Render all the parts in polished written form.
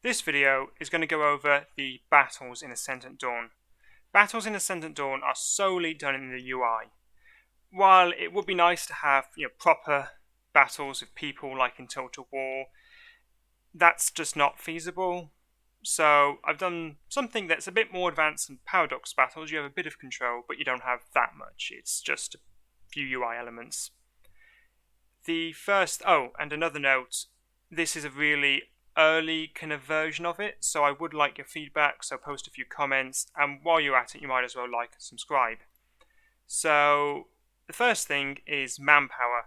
This video is going to go over the battles in Ascendant Dawn. Battles in Ascendant Dawn are solely done in the UI. While it would be nice to have proper battles with people like in Total War, that's just not feasible. So I've done something that's a bit more advanced than Paradox battles. You have a bit of control, but you don't have that much. It's just a few UI elements. And another note, this is a really early kind of version of it, so I would like your feedback, so post a few comments, and while you're at it you might as well like and subscribe. So the first thing is manpower.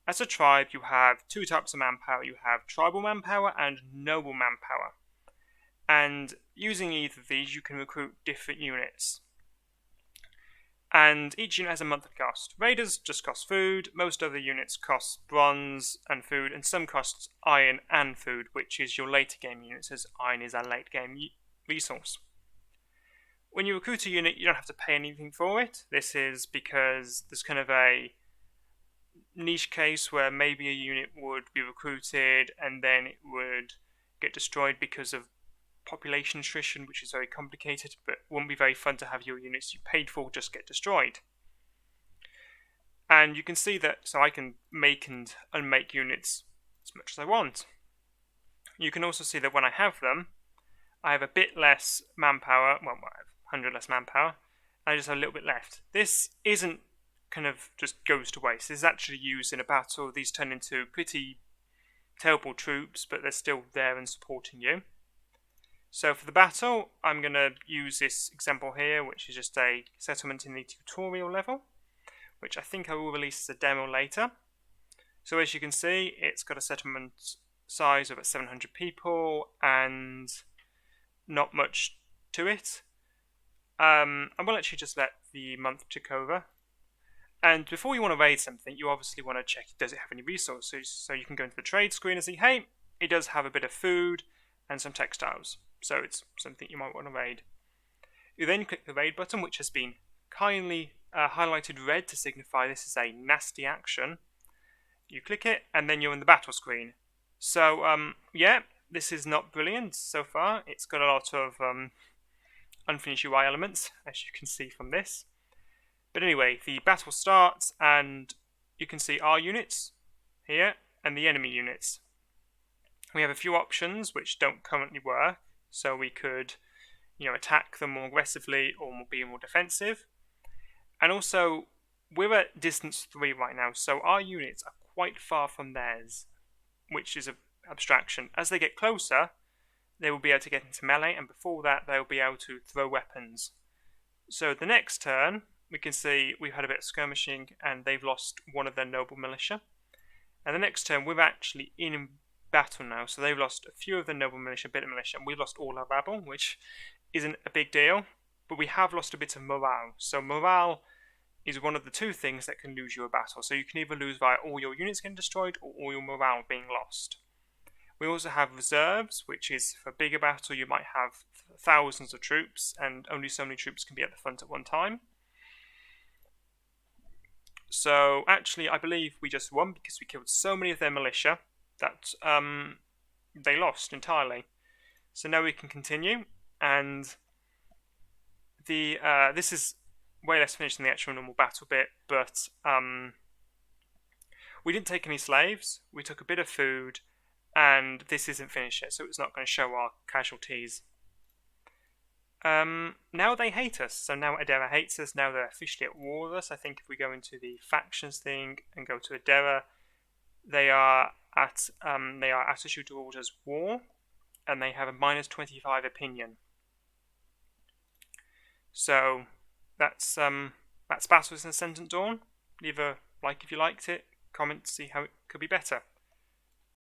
As a tribe you have two types of manpower. You have tribal manpower and noble manpower, and using either of these you can recruit different units. And each unit has a monthly cost. Raiders just cost food, most other units cost bronze and food, and some cost iron and food, which is your later game units, as iron is our late game resource. When you recruit a unit, you don't have to pay anything for it. This is because there's kind of a niche case where maybe a unit would be recruited and then it would get destroyed because of population attrition, which is very complicated, but wouldn't be very fun to have your units you paid for just get destroyed. And you can see that, so I can make and unmake units as much as I want. You can also see that when I have them, I have a bit less manpower, well I have 100 less manpower, and I just have a little bit left. This isn't kind of just goes to waste. This is actually used in a battle. These turn into pretty terrible troops, but they're still there and supporting you. So for the battle, I'm going to use this example here, which is just a settlement in the tutorial level, which I think I will release as a demo later. So as you can see, it's got a settlement size of about 700 people and not much to it. I will actually just let the month tick over. And before you want to raid something, you obviously want to check, does it have any resources? So you can go into the trade screen and see, hey, it does have a bit of food and some textiles. So it's something you might want to raid. You then click the raid button, which has been kindly highlighted red to signify this is a nasty action. You click it and then you're in the battle screen. So yeah, this is not brilliant so far. It's got a lot of unfinished UI elements, as you can see from this. But anyway, the battle starts and you can see our units here and the enemy units. We have a few options which don't currently work. So we could, attack them more aggressively or be more defensive. And also, we're at distance 3 right now, so our units are quite far from theirs, which is an abstraction. As they get closer, they will be able to get into melee, and before that, they'll be able to throw weapons. So the next turn, we can see we've had a bit of skirmishing, and they've lost one of their noble militia. And the next turn, we're actually in battle now, so they've lost a few of the noble militia, a bit of militia, and we've lost all our rabble, which isn't a big deal, but we have lost a bit of morale. So morale is one of the two things that can lose you a battle. So you can either lose via all your units getting destroyed or all your morale being lost. We also have reserves, which is for a bigger battle you might have thousands of troops and only so many troops can be at the front at one time. So actually I believe we just won because we killed so many of their militia that they lost entirely. So now we can continue, and this is way less finished than the actual normal battle bit, but we didn't take any slaves, we took a bit of food, and this isn't finished yet, so it's not going to show our casualties. Now they hate us, so now Adera hates us, now they're officially at war with us. I think if we go into the factions thing and go to Adera, they are attitude towards us war, and they have a -25 opinion. So that's Battles in Ascendant Dawn. Leave a like if you liked it, comment to see how it could be better.